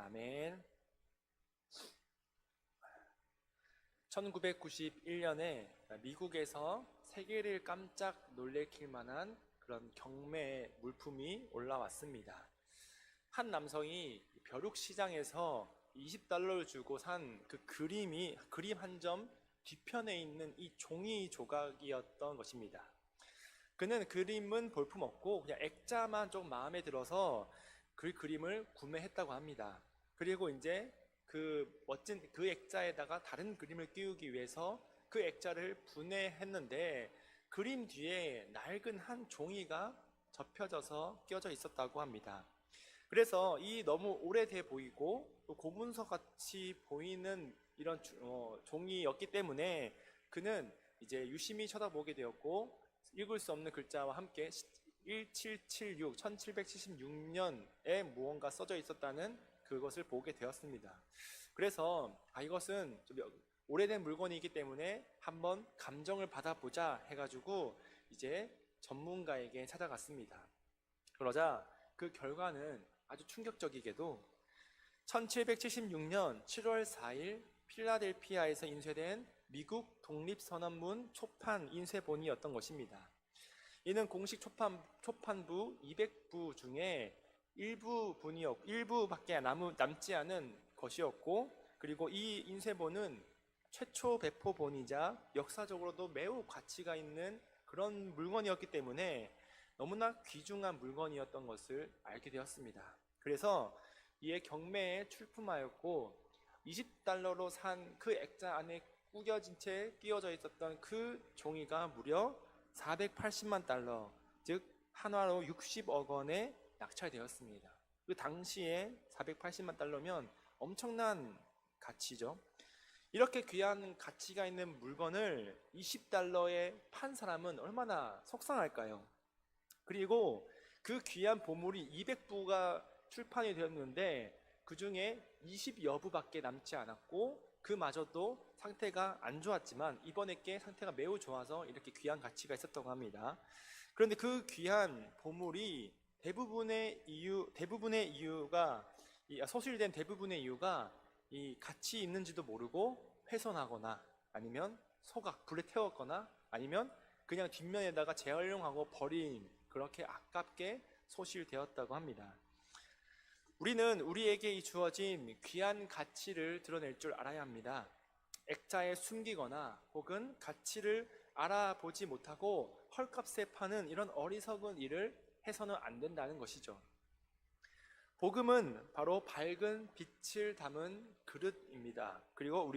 아멘. 1991년에 미국에서 세계를 깜짝 놀래킬 만한 그런 경매의 물품이 올라왔습니다. 한 남성이 벼룩 시장에서 $20를 주고 산 그 그림 한 점 뒤편에 있는 이 종이 조각이었던 것입니다. 그는 그림은 볼품없고 그냥 액자만 좀 마음에 들어서 그 그림을 구매했다고 합니다. 그리고 이제 그 멋진 그 액자에다가 다른 그림을 끼우기 위해서 그 액자를 분해했는데 그림 뒤에 낡은 한 종이가 접혀져서 끼워져 있었다고 합니다. 그래서 이 너무 오래돼 보이고 또 고문서 같이 보이는 이런 종이였기 때문에 그는 이제 유심히 쳐다보게 되었고 읽을 수 없는 글자와 함께 1776년에 무언가 써져 있었다는 그것을 보게 되었습니다. 그래서 이것은 좀 오래된 물건이기 때문에 한번 감정을 받아보자 해가지고 이제 전문가에게 찾아갔습니다. 그러자 그 결과는 아주 충격적이게도 1776년 7월 4일 필라델피아에서 인쇄된 미국 독립선언문 초판 인쇄본이었던 것입니다. 이는 공식 초판부 200부 중에 일부밖에 남지 않은 것이었고, 그리고 이 인쇄본은 최초 배포본이자 역사적으로도 매우 가치가 있는 그런 물건이었기 때문에 너무나 귀중한 물건이었던 것을 알게 되었습니다. 그래서 이에 경매에 출품하였고 $20로 산 그 액자 안에 구겨진 채 끼워져 있었던 그 종이가 무려 $480만, 즉 한화로 60억 원에 낙찰되었습니다. 그 당시에 $480만 엄청난 가치죠. 이렇게 귀한 가치가 있는 물건을 $20에 판 사람은 얼마나 속상할까요? 그리고 그 귀한 보물이 200부가 출판이 되었는데 그 중에 20여 부밖에 남지 않았고 그마저도 상태가 안 좋았지만 이번에 게 상태가 매우 좋아서 이렇게 귀한 가치가 있었다고 합니다. 그런데 그 귀한 보물이 소실된 대부분의 이유가 이 가치 있는지도 모르고 훼손하거나 아니면 불에 태웠거나 아니면 그냥 뒷면에다가 재활용하고 버린, 그렇게 아깝게 소실되었다고 합니다. 우리는 우리에게 주어진 귀한 가치를 드러낼 줄 알아야 합니다. 액자에 숨기거나 혹은 가치를 알아보지 못하고 헐값에 파는 이런 어리석은 일을 해서는 안 된다는 것이죠. 복음은 바로 밝은 빛을 담은 그릇입니다. 그리고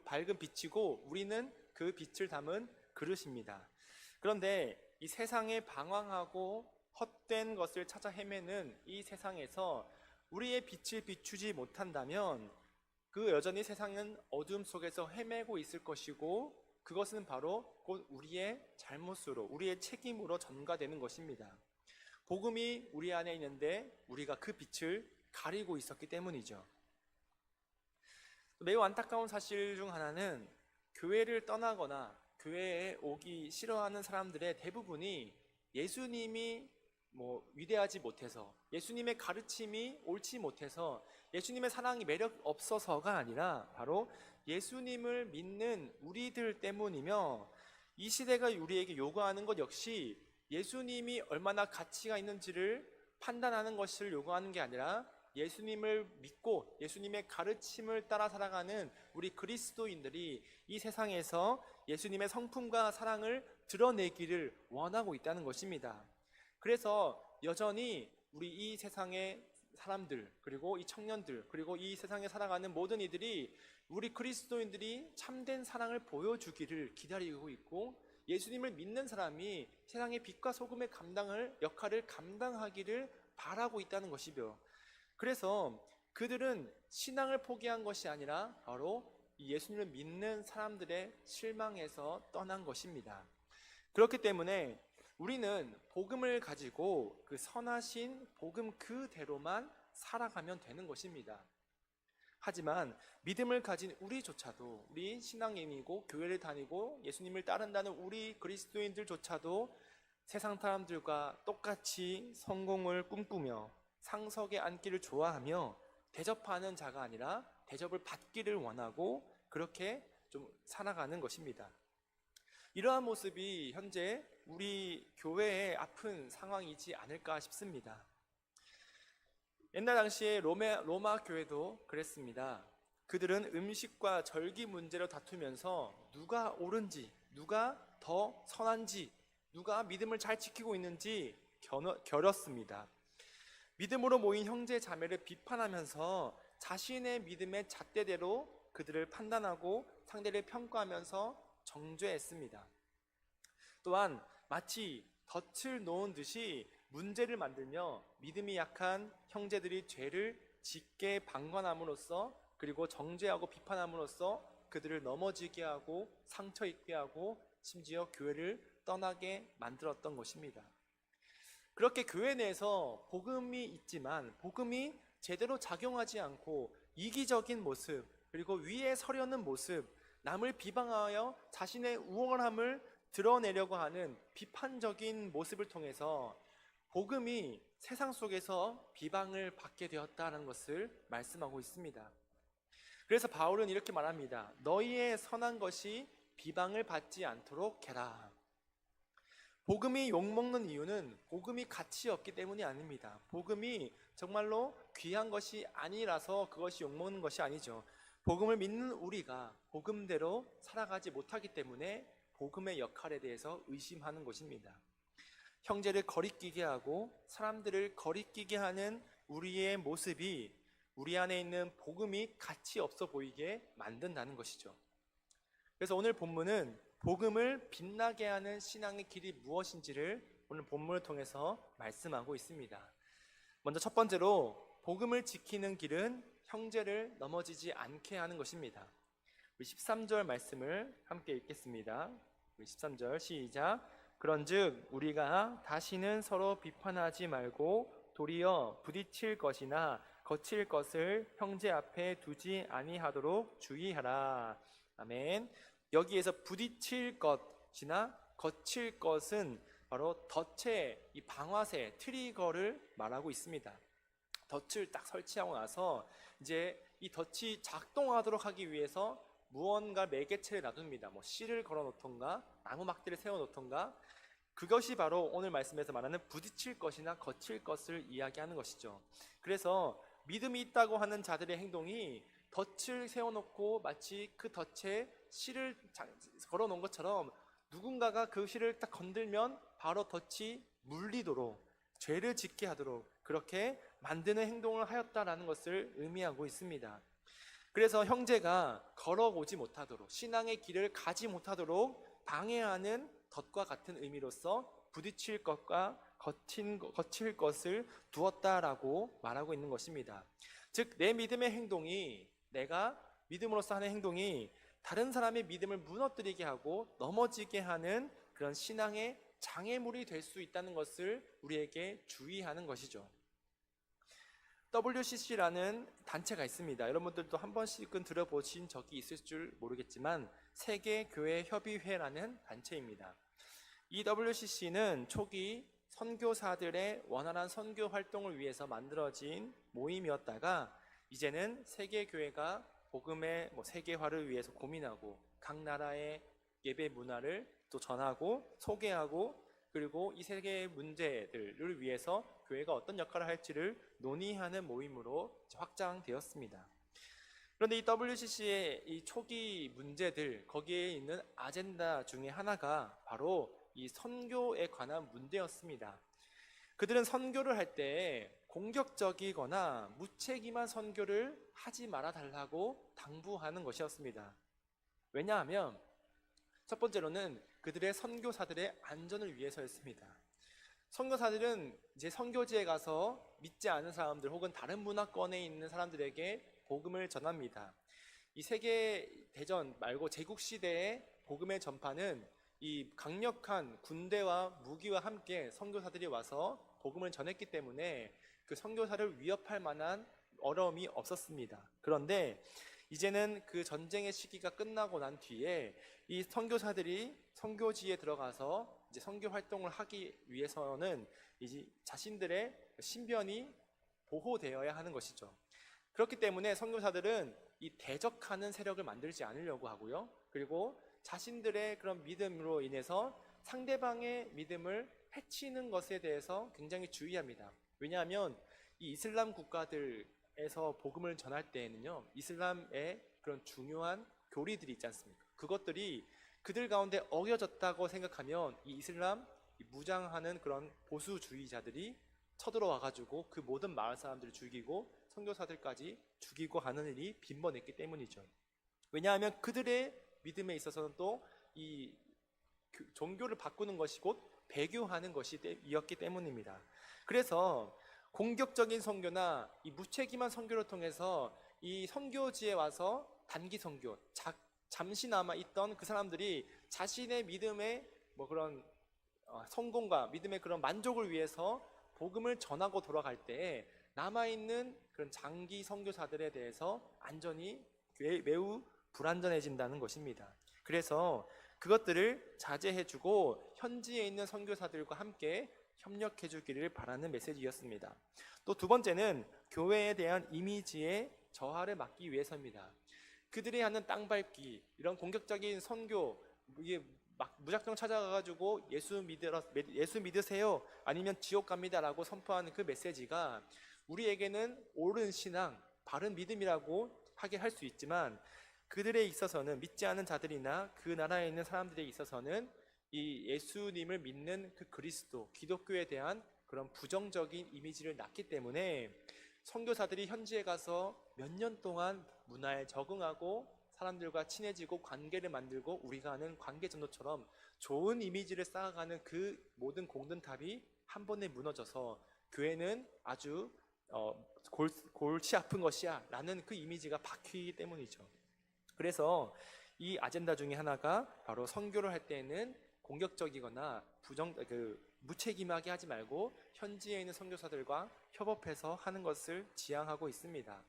밝은 빛이고 우리는 그 빛을 담은 그릇입니다. 그런데 이 세상에 방황하고 헛된 것을 찾아 헤매는 이 세상에서 우리의 빛을 비추지 못한다면 그 여전히 세상은 어둠 속에서 헤매고 있을 것이고 그것은 바로 곧 우리의 잘못으로, 우리의 책임으로 전가되는 것입니다. 복음이 우리 안에 있는데 우리가 그 빛을 가리고 있었기 때문이죠. 매우 안타까운 사실 중 하나는 교회를 떠나거나 교회에 오기 싫어하는 사람들의 대부분이 예수님이 위대하지 못해서, 예수님의 가르침이 옳지 못해서, 예수님의 사랑이 매력 없어서가 아니라 바로 예수님을 믿는 우리들 때문이며, 이 시대가 우리에게 요구하는 것 역시 예수님이 얼마나 가치가 있는지를 판단하는 것을 요구하는 게 아니라 예수님을 믿고 예수님의 가르침을 따라 살아가는 우리 그리스도인들이 이 세상에서 예수님의 성품과 사랑을 드러내기를 원하고 있다는 것입니다. 그래서 여전히 우리 이 세상의 사람들, 그리고 이 청년들, 그리고 이 세상에 살아가는 모든 이들이 우리 그리스도인들이 참된 사랑을 보여주기를 기다리고 있고, 예수님을 믿는 사람이 세상의 빛과 소금의 역할을 감당하기를 바라고 있다는 것이죠. 그래서 그들은 신앙을 포기한 것이 아니라 바로 예수님을 믿는 사람들의 실망에서 떠난 것입니다. 그렇기 때문에 우리는 복음을 가지고 그 선하신 복음 그대로만 살아가면 되는 것입니다. 하지만 믿음을 가진 우리조차도, 우리 신앙인이고 교회를 다니고 예수님을 따른다는 우리 그리스도인들조차도 세상 사람들과 똑같이 성공을 꿈꾸며 상석에 앉기를 좋아하며 대접하는 자가 아니라 대접을 받기를 원하고 그렇게 좀 살아가는 것입니다. 이러한 모습이 현재 우리 교회의 아픈 상황이지 않을까 싶습니다. 옛날 당시에 로마 교회도 그랬습니다. 그들은 음식과 절기 문제로 다투면서 누가 옳은지, 누가 더 선한지, 누가 믿음을 잘 지키고 있는지 겨뤘습니다. 믿음으로 모인 형제 자매를 비판하면서 자신의 믿음의 잣대대로 그들을 판단하고 상대를 평가하면서 정죄했습니다. 또한 마치 덫을 놓은 듯이 문제를 만들며 믿음이 약한 형제들이 죄를 짓게 방관함으로써 그리고 정죄하고 비판함으로써 그들을 넘어지게 하고 상처 입게 하고 심지어 교회를 떠나게 만들었던 것입니다. 그렇게 교회 내에서 복음이 있지만 복음이 제대로 작용하지 않고 이기적인 모습, 그리고 위에 서려는 모습, 남을 비방하여 자신의 우월함을 드러내려고 하는 비판적인 모습을 통해서 복음이 세상 속에서 비방을 받게 되었다는 것을 말씀하고 있습니다. 그래서 바울은 이렇게 말합니다. 너희의 선한 것이 비방을 받지 않도록 해라. 복음이 욕먹는 이유는 복음이 가치 없기 때문이 아닙니다. 복음이 정말로 귀한 것이 아니라서 그것이 욕먹는 것이 아니죠. 복음을 믿는 우리가 복음대로 살아가지 못하기 때문에 복음의 역할에 대해서 의심하는 것입니다. 형제를 거리끼게 하고 사람들을 거리끼게 하는 우리의 모습이 우리 안에 있는 복음이 가치 없어 보이게 만든다는 것이죠. 그래서 오늘 본문은 복음을 빛나게 하는 신앙의 길이 무엇인지를 오늘 본문을 통해서 말씀하고 있습니다. 먼저 첫 번째로 복음을 지키는 길은 형제를 넘어지지 않게 하는 것입니다. 우리 13절 말씀을 함께 읽겠습니다. 우리 13절 시작. 그런즉 우리가 다시는 서로 비판하지 말고 도리어 부딪힐 것이나 거칠 것을 형제 앞에 두지 아니하도록 주의하라. 아멘. 여기에서 부딪힐 것이나 거칠 것은 바로 덫의 이 방아쇠 트리거를 말하고 있습니다. 덫을 딱 설치하고 나서 이제 이 덫이 작동하도록 하기 위해서 무언가 매개체를 놔둡니다. 실을 걸어 놓던가 나무 막대를 세워 놓던가. 그것이 바로 오늘 말씀에서 말하는 부딪힐 것이나 거칠 것을 이야기하는 것이죠. 그래서 믿음이 있다고 하는 자들의 행동이 덫을 세워놓고 마치 그 덫에 실을 걸어 놓은 것처럼 누군가가 그 실을 딱 건들면 바로 덫이 물리도록 죄를 짓게 하도록 그렇게 만드는 행동을 하였다라는 것을 의미하고 있습니다. 그래서 형제가 걸어오지 못하도록 신앙의 길을 가지 못하도록 방해하는 덫과 같은 의미로서 부딪힐 것과 거칠 것을 두었다라고 말하고 있는 것입니다. 즉 내 믿음의 행동이 내가 믿음으로써 하는 행동이 다른 사람의 믿음을 무너뜨리게 하고 넘어지게 하는 그런 신앙의 장애물이 될 수 있다는 것을 우리에게 주의하는 것이죠. WCC라는 단체가 있습니다. 여러분들도 한 번씩은 들어보신 적이 있을 줄 모르겠지만 세계교회협의회라는 단체입니다. 이 WCC는 초기 선교사들의 원활한 선교 활동을 위해서 만들어진 모임이었다가 이제는 세계교회가 복음의 세계화를 위해서 고민하고 각 나라의 예배 문화를 또 전하고 소개하고 그리고 이 세계의 문제들을 위해서 교회가 어떤 역할을 할지를 논의하는 모임으로 확장되었습니다. 그런데 이 WCC의 이 초기 문제들, 거기에 있는 아젠다 중에 하나가 바로 이 선교에 관한 문제였습니다. 그들은 선교를 할 때 공격적이거나 무책임한 선교를 하지 말아 달라고 당부하는 것이었습니다. 왜냐하면 첫 번째로는 그들의 선교사들의 안전을 위해서였습니다. 선교사들은 이제 선교지에 가서 믿지 않은 사람들 혹은 다른 문화권에 있는 사람들에게 복음을 전합니다. 이 세계 대전 말고 제국 시대의 복음의 전파는 이 강력한 군대와 무기와 함께 선교사들이 와서 복음을 전했기 때문에 그 선교사를 위협할 만한 어려움이 없었습니다. 그런데 이제는 그 전쟁의 시기가 끝나고 난 뒤에 이 선교사들이 선교지에 들어가서 이제 선교 활동을 하기 위해서는 이제 자신들의 신변이 보호되어야 하는 것이죠. 그렇기 때문에 선교사들은 이 대적하는 세력을 만들지 않으려고 하고요. 그리고 자신들의 그런 믿음으로 인해서 상대방의 믿음을 해치는 것에 대해서 굉장히 주의합니다. 왜냐하면 이 이슬람 국가들에서 복음을 전할 때에는요, 이슬람의 그런 중요한 교리들이 있지 않습니까? 그것들이 그들 가운데 어겨졌다고 생각하면 이 이슬람 무장하는 그런 보수주의자들이 쳐들어와가지고 그 모든 마을 사람들을 죽이고 선교사들까지 죽이고 하는 일이 빈번했기 때문이죠. 왜냐하면 그들의 믿음에 있어서는 또 이 종교를 바꾸는 것이 곧 배교하는 것이었기 때문입니다. 그래서 공격적인 선교나 이 무책임한 선교를 통해서 이 선교지에 와서 단기 선교, 잠시나마 있던 그 사람들이 자신의 믿음의 뭐 그런 성공과 믿음의 그런 만족을 위해서 복음을 전하고 돌아갈 때에 남아있는 그런 장기 선교사들에 대해서 안전이 매우 불안전해진다는 것입니다. 그래서 그것들을 자제해주고 현지에 있는 선교사들과 함께 협력해주기를 바라는 메시지였습니다. 또 두 번째는 교회에 대한 이미지의 저하를 막기 위해서입니다. 그들이 하는 땅밟기, 이런 공격적인 선교, 이게 막 무작정 찾아가가지고 예수 믿으세요, 아니면 지옥 갑니다라고 선포하는 그 메시지가 우리에게는 옳은 신앙, 바른 믿음이라고 하게 할 수 있지만, 그들에 있어서는, 믿지 않은 자들이나 그 나라에 있는 사람들에 있어서는 이 예수님을 믿는 그 그리스도, 기독교에 대한 그런 부정적인 이미지를 낳기 때문에 선교사들이 현지에 가서 몇 년 동안 문화에 적응하고 사람들과 친해지고 관계를 만들고 우리가 아는 관계 전도처럼 좋은 이미지를 쌓아가는 그 모든 공든탑이 한 번에 무너져서 교회는 아주 골치 아픈 것이야 라는 그 이미지가 박히기 때문이죠. 그래서 이 아젠다 중에 하나가 바로 선교를 할 때는 공격적이거나 무책임하게 하지 말고 현지에 있는 선교사들과 협업해서 하는 것을 지향하고 있습니다.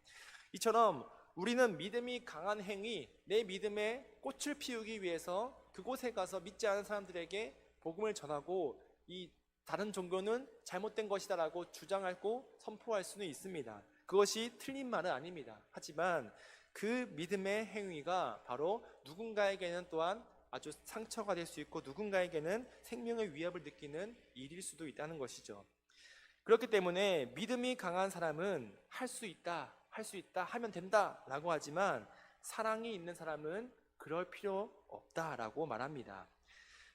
이처럼 우리는 믿음이 강한 행위, 내 믿음에 꽃을 피우기 위해서 그곳에 가서 믿지 않은 사람들에게 복음을 전하고 이 다른 종교는 잘못된 것이다라고 주장하고 선포할 수는 있습니다. 그것이 틀린 말은 아닙니다. 하지만 그 믿음의 행위가 바로 누군가에게는 또한 아주 상처가 될 수 있고 누군가에게는 생명의 위협을 느끼는 일일 수도 있다는 것이죠. 그렇기 때문에 믿음이 강한 사람은 할 수 있다, 하면 된다 라고 하지만 사랑이 있는 사람은 그럴 필요 없다라고 말합니다.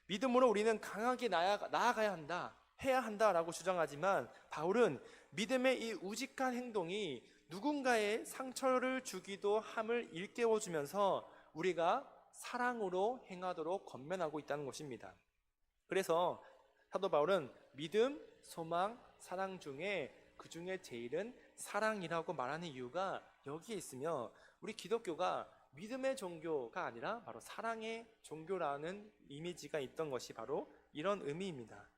믿음으로 우리는 강하게 나아가야 한다, 해야 한다라고 주장하지만 바울은 믿음의 이 우직한 행동이 누군가의 상처를 주기도 함을 일깨워주면서 우리가 사랑으로 행하도록 권면하고 있다는 것입니다. 그래서 사도 바울은 믿음, 소망, 사랑 중에 그 중에 제일은 사랑이라고 말하는 이유가 여기에 있으며, 우리 기독교가 믿음의 종교가 아니라 바로 사랑의 종교라는 이미지가 있던 것이 바로 이런 의미입니다.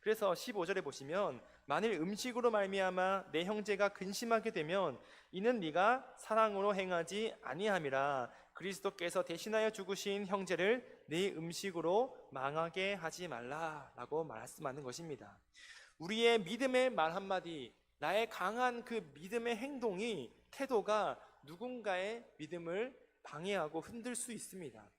그래서 15절에 보시면 만일 음식으로 말미암아 내 형제가 근심하게 되면 이는 네가 사랑으로 행하지 아니함이라. 그리스도께서 대신하여 죽으신 형제를 네 음식으로 망하게 하지 말라라고 말씀하는 것입니다. 우리의 믿음의 말 한마디, 나의 강한 그 믿음의 행동이, 태도가 누군가의 믿음을 방해하고 흔들 수 있습니다.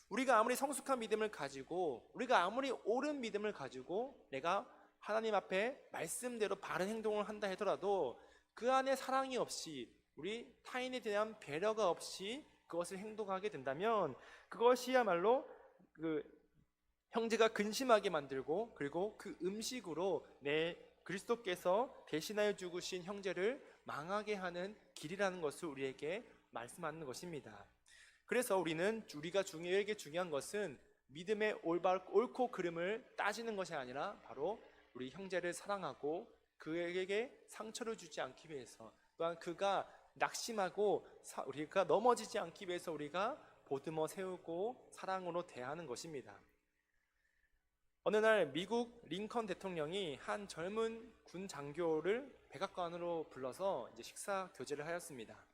우리가 아무리 성숙한 믿음을 가지고, 우리가 아무리 옳은 믿음을 가지고 내가 하나님 앞에 말씀대로 바른 행동을 한다 하더라도 그 안에 사랑이 없이, 우리 타인에 대한 배려가 없이 그것을 행동하게 된다면 그것이야말로 그 형제가 근심하게 만들고, 그리고 그 음식으로 내 그리스도께서 대신하여 죽으신 형제를 망하게 하는 길이라는 것을 우리에게 말씀하는 것입니다. 그래서 우리가 중요한 것은 믿음의 옳고 그름을 따지는 것이 아니라 바로 우리 형제를 사랑하고 그에게 상처를 주지 않기 위해서, 또한 그가 낙심하고 우리가 넘어지지 않기 위해서 우리가 보듬어 세우고 사랑으로 대하는 것입니다. 어느 날 미국 링컨 대통령이 한 젊은 군 장교를 백악관으로 불러서 이제 식사 교제를 하였습니다.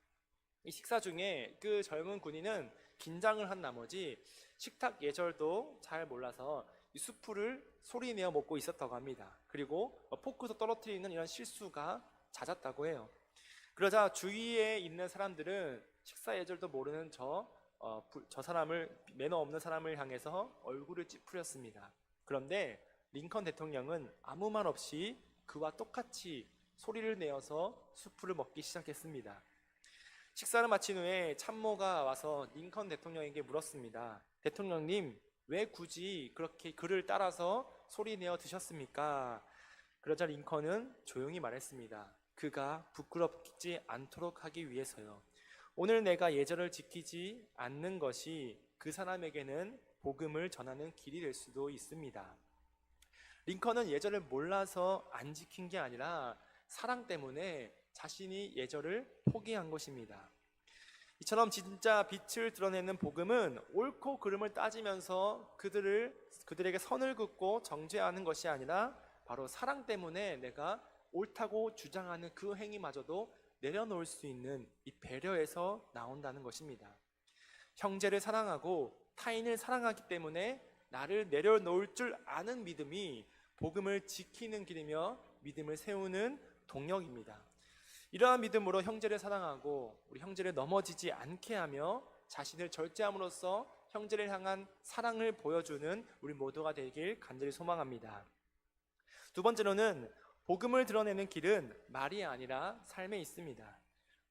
이 식사 중에 그 젊은 군인은 긴장을 한 나머지 식탁 예절도 잘 몰라서 이 수프를 소리내어 먹고 있었다고 합니다. 그리고 포크도 떨어뜨리는 이런 실수가 잦았다고 해요. 그러자 주위에 있는 사람들은 식사 예절도 모르는 저 사람을, 매너 없는 사람을 향해서 얼굴을 찌푸렸습니다. 그런데 링컨 대통령은 아무 말 없이 그와 똑같이 소리를 내어서 수프를 먹기 시작했습니다. 식사를 마친 후에 참모가 와서 링컨 대통령에게 물었습니다. 대통령님, 왜 굳이 그렇게 그를 따라서 소리 내어 드셨습니까? 그러자 링컨은 조용히 말했습니다. 그가 부끄럽지 않도록 하기 위해서요. 오늘 내가 예절을 지키지 않는 것이 그 사람에게는 복음을 전하는 길이 될 수도 있습니다. 링컨은 예절을 몰라서 안 지킨 게 아니라 사랑 때문에 자신이 예절을 포기한 것입니다. 이처럼 진짜 빛을 드러내는 복음은 옳고 그름을 따지면서 그들에게 선을 긋고 정죄하는 것이 아니라 바로 사랑 때문에 내가 옳다고 주장하는 그 행위마저도 내려놓을 수 있는 이 배려에서 나온다는 것입니다. 형제를 사랑하고 타인을 사랑하기 때문에 나를 내려놓을 줄 아는 믿음이 복음을 지키는 길이며 믿음을 세우는 동력입니다. 이러한 믿음으로 형제를 사랑하고 우리 형제를 넘어지지 않게 하며 자신을 절제함으로써 형제를 향한 사랑을 보여주는 우리 모두가 되길 간절히 소망합니다. 두 번째로는 복음을 드러내는 길은 말이 아니라 삶에 있습니다.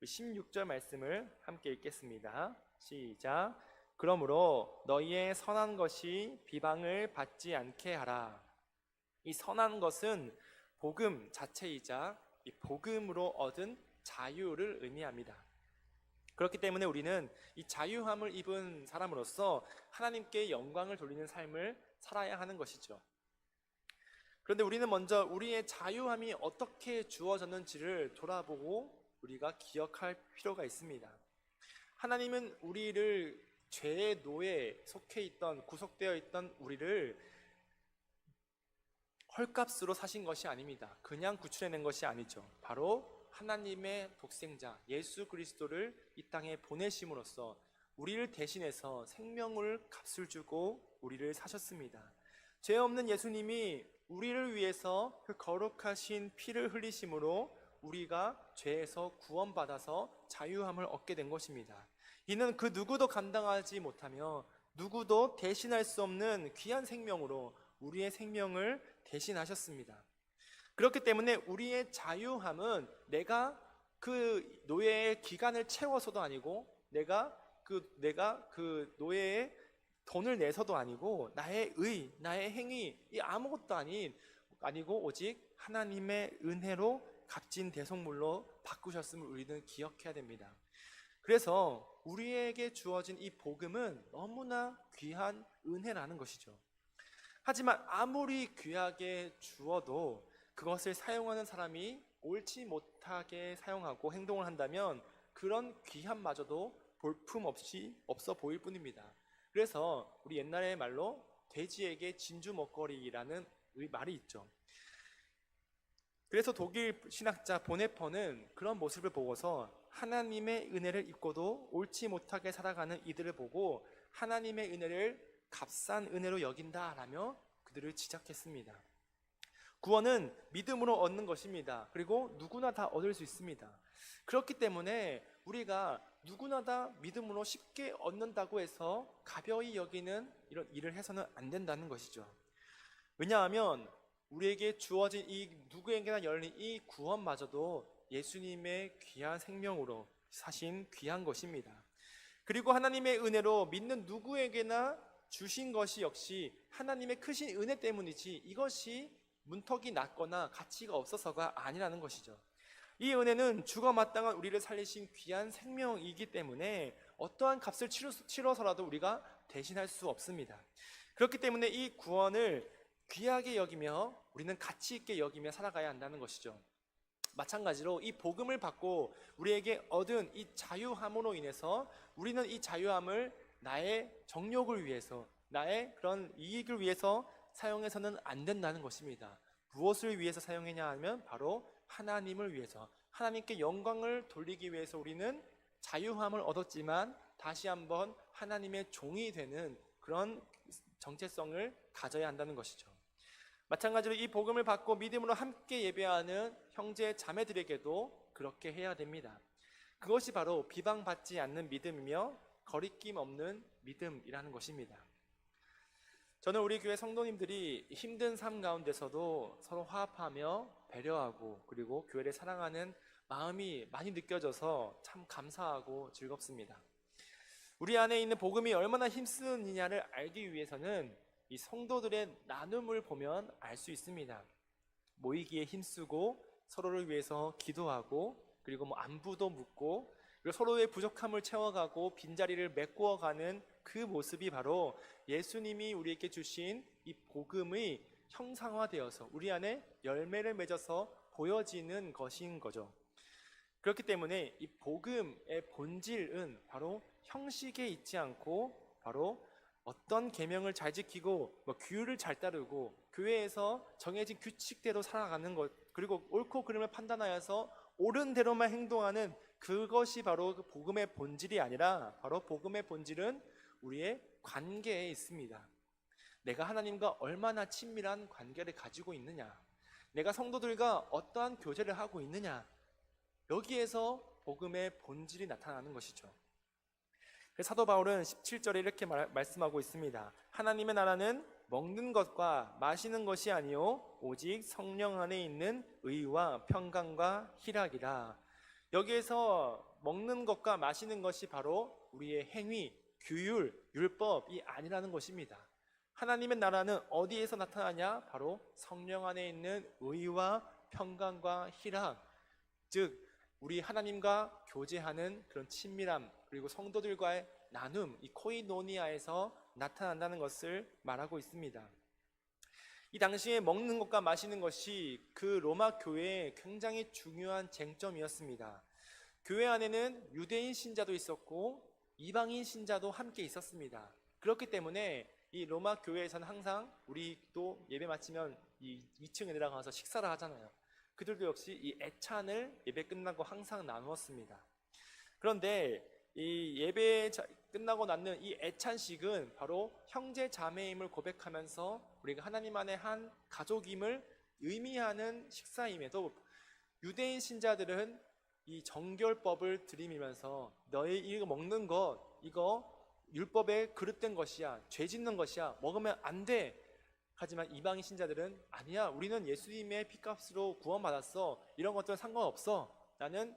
16절 말씀을 함께 읽겠습니다. 시작. 그러므로 너희의 선한 것이 비방을 받지 않게 하라. 이 선한 것은 복음 자체이자 이 복음으로 얻은 자유를 의미합니다. 그렇기 때문에 우리는 이 자유함을 입은 사람으로서 하나님께 영광을 돌리는 삶을 살아야 하는 것이죠. 그런데 우리는 먼저 우리의 자유함이 어떻게 주어졌는지를 돌아보고 우리가 기억할 필요가 있습니다. 하나님은 우리를 죄의 노예에 속해 있던, 구속되어 있던 우리를 헐값으로 사신 것이 아닙니다. 그냥 구출해낸 것이 아니죠. 바로 하나님의 독생자 예수 그리스도를 이 땅에 보내심으로써 우리를 대신해서 생명을 값을 주고 우리를 사셨습니다. 죄 없는 예수님이 우리를 위해서 그 거룩하신 피를 흘리심으로 우리가 죄에서 구원받아서 자유함을 얻게 된 것입니다. 이는 그 누구도 감당하지 못하며 누구도 대신할 수 없는 귀한 생명으로 우리의 생명을 대신하셨습니다. 그렇기 때문에 우리의 자유함은 내가 그 노예의 기간을 채워서도 아니고 내가 그 노예의 돈을 내서도 아니고 나의 나의 행위 이 아무것도 아니고 오직 하나님의 은혜로 값진 대속물로 바꾸셨음을 우리는 기억해야 됩니다. 그래서 우리에게 주어진 이 복음은 너무나 귀한 은혜라는 것이죠. 하지만 아무리 귀하게 주어도 그것을 사용하는 사람이 옳지 못하게 사용하고 행동을 한다면 그런 귀함마저도 볼품없이 없어 보일 뿐입니다. 그래서 우리 옛날의 말로 돼지에게 진주 먹거리라는 말이 있죠. 그래서 독일 신학자 보네퍼는 그런 모습을 보고서 하나님의 은혜를 입고도 옳지 못하게 살아가는 이들을 보고 하나님의 은혜를 값싼 은혜로 여긴다라며 그들을 지적했습니다. 구원은 믿음으로 얻는 것입니다. 그리고 누구나 다 얻을 수 있습니다. 그렇기 때문에 우리가 누구나 다 믿음으로 쉽게 얻는다고 해서 가벼이 여기는 이런 일을 해서는 안 된다는 것이죠. 왜냐하면 우리에게 주어진 이 누구에게나 열린 이 구원마저도 예수님의 귀한 생명으로 사신 귀한 것입니다. 그리고 하나님의 은혜로 믿는 누구에게나 주신 것이 역시 하나님의 크신 은혜 때문이지 이것이 문턱이 낮거나 가치가 없어서가 아니라는 것이죠. 이 은혜는 죽어 마땅한 우리를 살리신 귀한 생명이기 때문에 어떠한 값을 치러서라도 우리가 대신할 수 없습니다. 그렇기 때문에 이 구원을 귀하게 여기며 우리는 가치 있게 여기며 살아가야 한다는 것이죠. 마찬가지로 이 복음을 받고 우리에게 얻은 이 자유함으로 인해서 우리는 이 자유함을 나의 정욕을 위해서 나의 그런 이익을 위해서 사용해서는 안 된다는 것입니다. 무엇을 위해서 사용했냐 하면 바로 하나님을 위해서 하나님께 영광을 돌리기 위해서 우리는 자유함을 얻었지만 다시 한번 하나님의 종이 되는 그런 정체성을 가져야 한다는 것이죠. 마찬가지로 이 복음을 받고 믿음으로 함께 예배하는 형제 자매들에게도 그렇게 해야 됩니다. 그것이 바로 비방받지 않는 믿음이며 거리낌 없는 믿음이라는 것입니다. 저는 우리 교회 성도님들이 힘든 삶 가운데서도 서로 화합하며 배려하고 그리고 교회를 사랑하는 마음이 많이 느껴져서 참 감사하고 즐겁습니다. 우리 안에 있는 복음이 얼마나 힘쓰느냐를 알기 위해서는 이 성도들의 나눔을 보면 알 수 있습니다. 모이기에 힘쓰고 서로를 위해서 기도하고 그리고 안부도 묻고 그리고 서로의 부족함을 채워가고 빈자리를 메꾸어가는 그 모습이 바로 예수님이 우리에게 주신 이 복음의 형상화되어서 우리 안에 열매를 맺어서 보여지는 것인 거죠. 그렇기 때문에 이 복음의 본질은 바로 형식에 있지 않고 바로 어떤 계명을 잘 지키고 규율을 잘 따르고 교회에서 정해진 규칙대로 살아가는 것 그리고 옳고 그름을 판단하여서 옳은 대로만 행동하는 그것이 바로 그 복음의 본질이 아니라 바로 복음의 본질은 우리의 관계에 있습니다. 내가 하나님과 얼마나 친밀한 관계를 가지고 있느냐, 내가 성도들과 어떠한 교제를 하고 있느냐, 여기에서 복음의 본질이 나타나는 것이죠. 사도 바울은 17절에 이렇게 말씀하고 있습니다. 하나님의 나라는 먹는 것과 마시는 것이 아니요 오직 성령 안에 있는 의와 평강과 희락이라. 여기에서 먹는 것과 마시는 것이 바로 우리의 행위, 규율, 율법이 아니라는 것입니다. 하나님의 나라는 어디에서 나타나냐? 바로 성령 안에 있는 의와 평강과 희락, 즉 우리 하나님과 교제하는 그런 친밀함 그리고 성도들과의 나눔, 이 코이노니아에서 나타난다는 것을 말하고 있습니다. 이 당시에 먹는 것과 마시는 것이 그 로마 교회의 굉장히 중요한 쟁점이었습니다. 교회 안에는 유대인 신자도 있었고 이방인 신자도 함께 있었습니다. 그렇기 때문에 이 로마 교회에서는 항상 우리도 예배 마치면 이 2층에 내려가서 식사를 하잖아요. 그들도 역시 이 애찬을 예배 끝나고 항상 나누었습니다. 그런데 이 예배 끝나고 낳는 이 애찬식은 바로 형제 자매임을 고백하면서 우리가 하나님 안에 한 가족임을 의미하는 식사임에도 유대인 신자들은 이 정결법을 들이밀면서 너희 이거 먹는 것 이거 율법에 그릇된 것이야, 죄 짓는 것이야, 먹으면 안 돼. 하지만 이방인 신자들은 아니야, 우리는 예수님의 피값으로 구원받았어, 이런 것들은 상관없어, 나는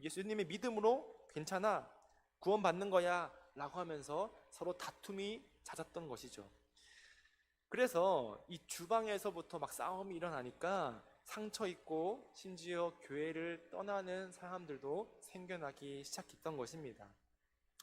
예수님의 믿음으로 괜찮아, 구원받는 거야 라고 하면서 서로 다툼이 잦았던 것이죠. 그래서 이 주방에서부터 막 싸움이 일어나니까 상처 입고 심지어 교회를 떠나는 사람들도 생겨나기 시작했던 것입니다.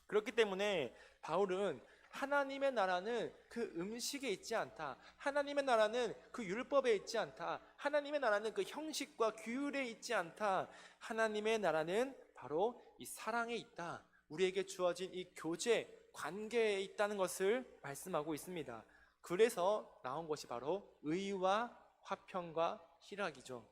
그렇기 때문에 바울은 하나님의 나라는 그 음식에 있지 않다, 하나님의 나라는 그 율법에 있지 않다, 하나님의 나라는 그 형식과 규율에 있지 않다, 하나님의 나라는 바로 이 사랑에 있다, 우리에게 주어진 이 교제, 관계에 있다는 것을 말씀하고 있습니다. 그래서 나온 것이 바로 의와 화평과 희락이죠.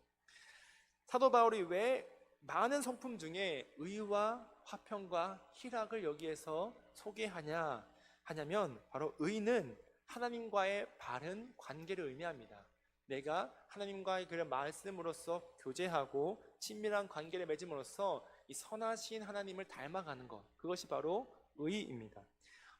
사도 바울이 왜 많은 성품 중에 의와 화평과 희락을 여기에서 소개하냐면 바로 의는 하나님과의 바른 관계를 의미합니다. 내가 하나님과의 그런 말씀으로써 교제하고 친밀한 관계를 맺음으로써 이 선하신 하나님을 닮아가는 것, 그것이 바로 의입니다.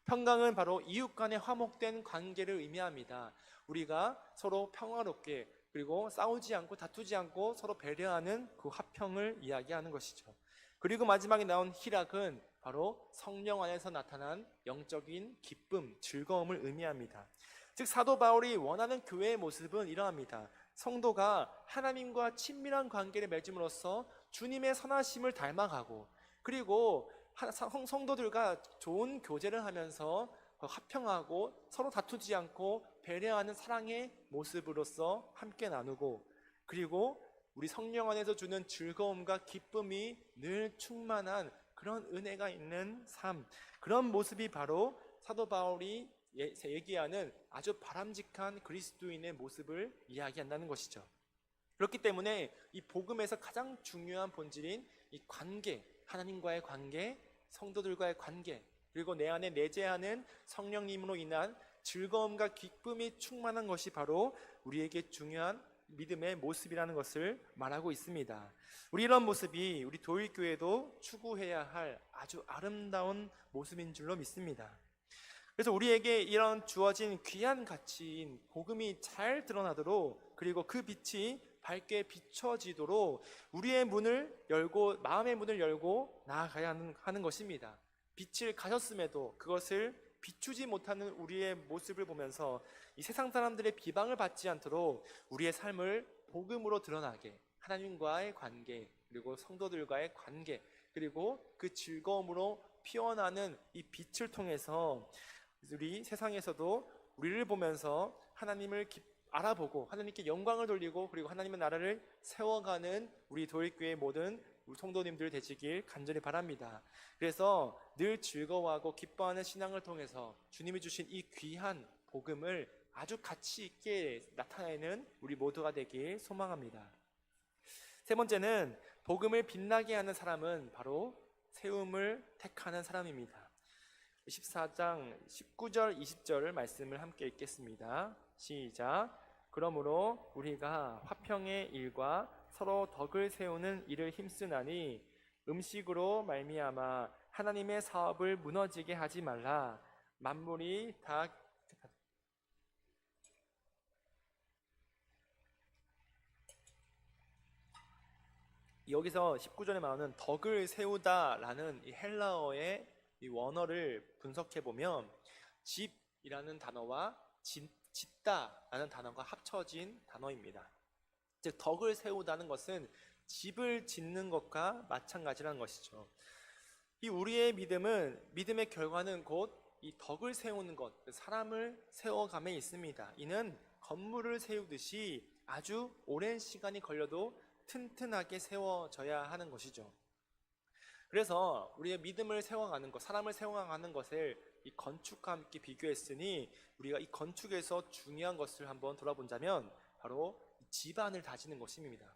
평강은 바로 이웃 간의 화목된 관계를 의미합니다. 우리가 서로 평화롭게 그리고 싸우지 않고 다투지 않고 서로 배려하는 그 화평을 이야기하는 것이죠. 그리고 마지막에 나온 희락은 바로 성령 안에서 나타난 영적인 기쁨, 즐거움을 의미합니다. 즉 사도 바울이 원하는 교회의 모습은 이러합니다. 성도가 하나님과 친밀한 관계를 맺음으로써 주님의 선하심을 닮아가고 그리고 성도들과 좋은 교제를 하면서 화평하고 서로 다투지 않고 배려하는 사랑의 모습으로서 함께 나누고 그리고 우리 성령 안에서 주는 즐거움과 기쁨이 늘 충만한 그런 은혜가 있는 삶, 그런 모습이 바로 사도 바울이 얘기하는 아주 바람직한 그리스도인의 모습을 이야기한다는 것이죠. 그렇기 때문에 이 복음에서 가장 중요한 본질인 이 관계, 하나님과의 관계, 성도들과의 관계, 그리고 내 안에 내재하는 성령님으로 인한 즐거움과 기쁨이 충만한 것이 바로 우리에게 중요한 믿음의 모습이라는 것을 말하고 있습니다. 우리 이런 모습이 우리 도일교회도 추구해야 할 아주 아름다운 모습인 줄로 믿습니다. 그래서 우리에게 이런 주어진 귀한 가치인 복음이 잘 드러나도록, 그리고 그 빛이 밝게 비춰지도록 우리의 문을 열고, 마음의 문을 열고 나아가야 하는 것입니다. 빛을 가졌음에도 그것을 비추지 못하는 우리의 모습을 보면서 이 세상 사람들의 비방을 받지 않도록 우리의 삶을 복음으로 드러나게, 하나님과의 관계, 그리고 성도들과의 관계, 그리고 그 즐거움으로 피어나는 이 빛을 통해서 우리 세상에서도 우리를 보면서 하나님을 알아보고 하나님께 영광을 돌리고, 그리고 하나님의 나라를 세워가는 우리 도일교회의 모든 우리 성도님들 되시길 간절히 바랍니다. 그래서 늘 즐거워하고 기뻐하는 신앙을 통해서 주님이 주신 이 귀한 복음을 아주 가치 있게 나타내는 우리 모두가 되길 소망합니다. 세 번째는, 복음을 빛나게 하는 사람은 바로 세움을 택하는 사람입니다. 14장 19절 20절을 말씀을 함께 읽겠습니다. 시작. 그러므로 우리가 화평의 일과 서로 덕을 세우는 일을 힘쓰나니 음식으로 말미암아 하나님의 사업을 무너지게 하지 말라. 만물이 다 여기서 19절에 말하는 덕을 세우다라는 이 헬라어의 이 원어를 분석해 보면 집이라는 단어와 짓다라는 단어가 합쳐진 단어입니다. 즉 덕을 세우다는 것은 집을 짓는 것과 마찬가지라는 것이죠. 이 우리의 믿음은, 믿음의 결과는 곧 이 덕을 세우는 것, 사람을 세워감에 있습니다. 이는 건물을 세우듯이 아주 오랜 시간이 걸려도 튼튼하게 세워져야 하는 것이죠. 그래서 우리의 믿음을 세워가는 것, 사람을 세워가는 것을 이 건축과 함께 비교했으니, 우리가 이 건축에서 중요한 것을 한번 돌아본다면 바로 지반을 다지는 것입니다.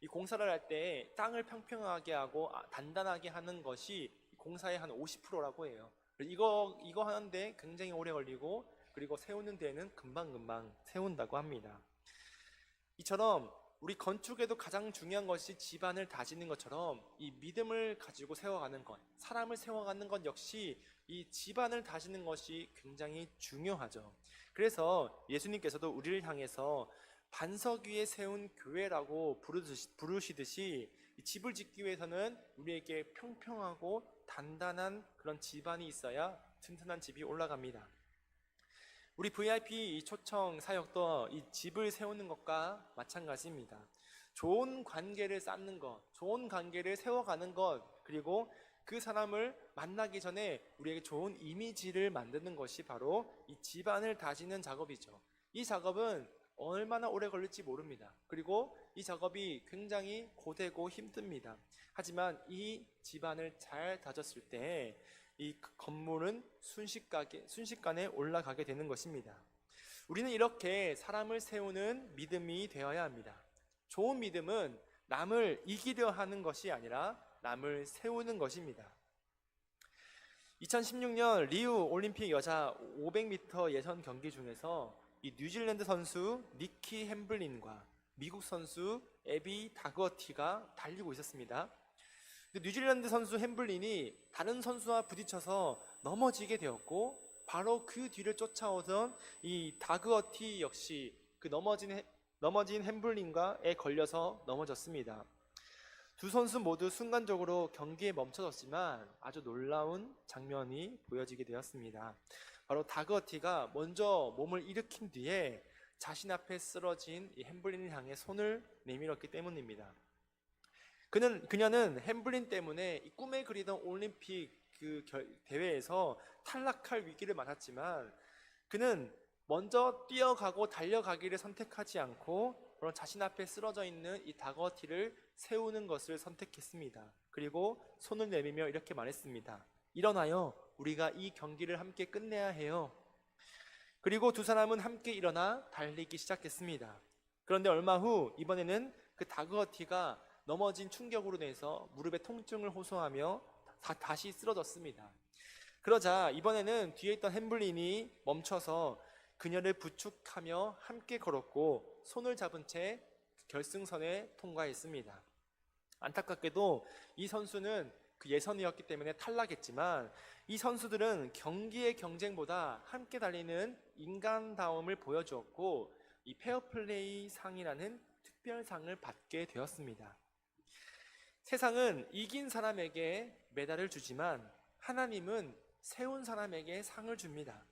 이 공사를 할 때 땅을 평평하게 하고 단단하게 하는 것이 공사의 한 50%라고 해요. 이거 하는데 굉장히 오래 걸리고, 그리고 세우는 데는 금방금방 세운다고 합니다. 이처럼 우리 건축에도 가장 중요한 것이 지반을 다지는 것처럼 이 믿음을 가지고 세워가는 것, 사람을 세워가는 것 역시 이 지반을 다지는 것이 굉장히 중요하죠. 그래서 예수님께서도 우리를 향해서 반석 위에 세운 교회라고 부르시듯이 이 집을 짓기 위해서는 우리에게 평평하고 단단한 그런 지반이 있어야 튼튼한 집이 올라갑니다. 우리 VIP 이 초청 사역도 이 집을 세우는 것과 마찬가지입니다. 좋은 관계를 쌓는 것, 좋은 관계를 세워가는 것, 그리고 그 사람을 만나기 전에 우리에게 좋은 이미지를 만드는 것이 바로 이 집안을 다지는 작업이죠. 이 작업은 얼마나 오래 걸릴지 모릅니다. 그리고 이 작업이 굉장히 고되고 힘듭니다. 하지만 이 집안을 잘 다졌을 때 이 건물은 순식간에 올라가게 되는 것입니다. 우리는 이렇게 사람을 세우는 믿음이 되어야 합니다. 좋은 믿음은 남을 이기려 하는 것이 아니라 남을 세우는 것입니다. 2016년 리우 올림픽 여자 500m 예선 경기 중에서 이 뉴질랜드 선수 니키 햄블린과 미국 선수 애비 다그어티가 달리고 있었습니다. 근데 뉴질랜드 선수 햄블린이 다른 선수와 부딪혀서 넘어지게 되었고, 바로 그 뒤를 쫓아오던 이 다그어티 역시 그 넘어진 햄블린과에 걸려서 넘어졌습니다. 두 선수 모두 순간적으로 경기에 멈춰졌지만 아주 놀라운 장면이 보여지게 되었습니다. 바로 다그어티가 먼저 몸을 일으킨 뒤에 자신 앞에 쓰러진 이 햄블린을 향해 손을 내밀었기 때문입니다. 그녀는 햄블린 때문에 이 꿈에 그리던 올림픽 그 대회에서 탈락할 위기를 맞았지만, 그는 먼저 뛰어가고 달려가기를 선택하지 않고 그런 자신 앞에 쓰러져 있는 이 다그어티를 세우는 것을 선택했습니다. 그리고 손을 내밀며 이렇게 말했습니다. 일어나요. 우리가 이 경기를 함께 끝내야 해요. 그리고 두 사람은 함께 일어나 달리기 시작했습니다. 그런데 얼마 후 이번에는 그 다그어티가 넘어진 충격으로 인해서 무릎에 통증을 호소하며 다시 쓰러졌습니다. 그러자 이번에는 뒤에 있던 햄블린이 멈춰서 그녀를 부축하며 함께 걸었고 손을 잡은 채 결승선에 통과했습니다. 안타깝게도 이 선수는 그 예선이었기 때문에 탈락했지만 이 선수들은 경기의 경쟁보다 함께 달리는 인간다움을 보여주었고 이 페어플레이 상이라는 특별상을 받게 되었습니다. 세상은 이긴 사람에게 메달을 주지만 하나님은 세운 사람에게 상을 줍니다.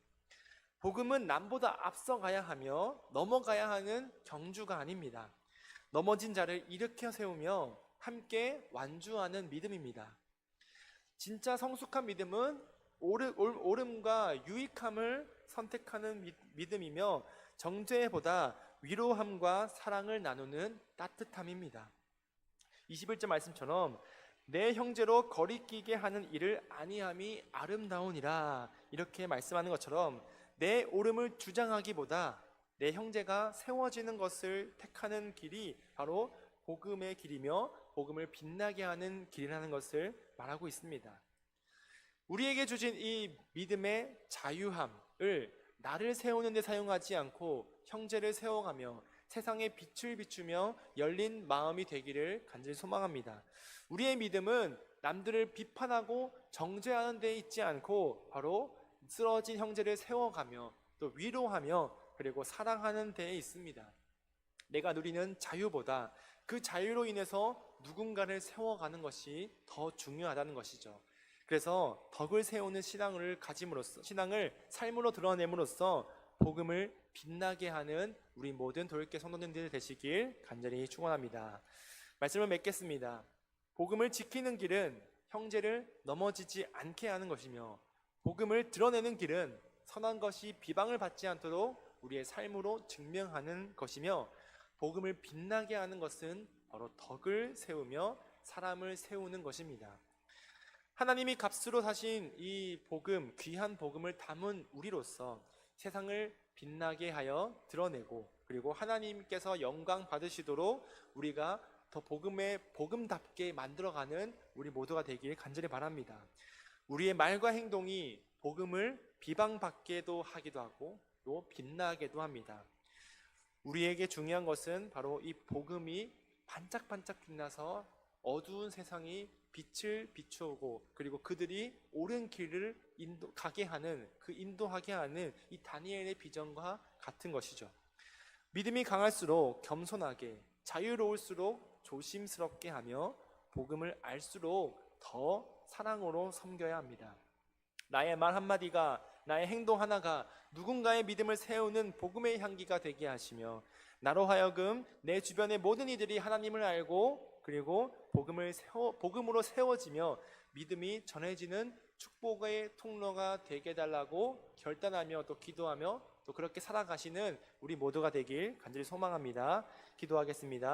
복음은 남보다 앞서가야 하며 넘어가야 하는 경주가 아닙니다. 넘어진 자를 일으켜 세우며 함께 완주하는 믿음입니다. 진짜 성숙한 믿음은 옳음과 유익함을 선택하는 믿음이며 정죄보다 위로함과 사랑을 나누는 따뜻함입니다. 21절 말씀처럼 내 형제로 거리끼게 하는 일을 아니함이 아름다우니라 이렇게 말씀하는 것처럼 내 옳음을 주장하기보다 내 형제가 세워지는 것을 택하는 길이 바로 복음의 길이며 복음을 빛나게 하는 길이라는 것을 말하고 있습니다. 우리에게 주신 이 믿음의 자유함을 나를 세우는 데 사용하지 않고 형제를 세워가며 세상에 빛을 비추며 열린 마음이 되기를 간절히 소망합니다. 우리의 믿음은 남들을 비판하고 정죄하는 데 있지 않고 바로 쓰러진 형제를 세워가며 또 위로하며 그리고 사랑하는 데에 있습니다. 내가 누리는 자유보다 그 자유로 인해서 누군가를 세워가는 것이 더 중요하다는 것이죠. 그래서 덕을 세우는 신앙을 가짐으로써, 신앙을 삶으로 드러냄으로써 복음을 빛나게 하는 우리 모든 도립교 성도님들 되시길 간절히 축원합니다. 말씀을 맺겠습니다. 복음을 지키는 길은 형제를 넘어지지 않게 하는 것이며 복음을 드러내는 길은 선한 것이 비방을 받지 않도록 우리의 삶으로 증명하는 것이며 복음을 빛나게 하는 것은 바로 덕을 세우며 사람을 세우는 것입니다. 하나님이 값으로 사신 이 복음, 귀한 복음을 담은 우리로서 세상을 빛나게 하여 드러내고 그리고 하나님께서 영광 받으시도록 우리가 더 복음답게 만들어가는 우리 모두가 되길 간절히 바랍니다. 우리의 말과 행동이 복음을 비방받게도 하기도 하고 또 빛나게도 합니다. 우리에게 중요한 것은 바로 이 복음이 반짝반짝 빛나서 어두운 세상이 빛을 비추고 그리고 그들이 옳은 길을 가게 하는 그 인도하게 하는 이 다니엘의 비전과 같은 것이죠. 믿음이 강할수록 겸손하게 자유로울수록 조심스럽게 하며 복음을 알수록 더 사랑으로 섬겨야 합니다. 나의 말 한마디가 나의 행동 하나가 누군가의 믿음을 세우는 복음의 향기가 되게 하시며 나로 하여금 내 주변의 모든 이들이 하나님을 알고 그리고 복음으로 세워지며 믿음이 전해지는 축복의 통로가 되게 해달라고 결단하며 또 기도하며 또 그렇게 살아가시는 우리 모두가 되길 간절히 소망합니다. 기도하겠습니다.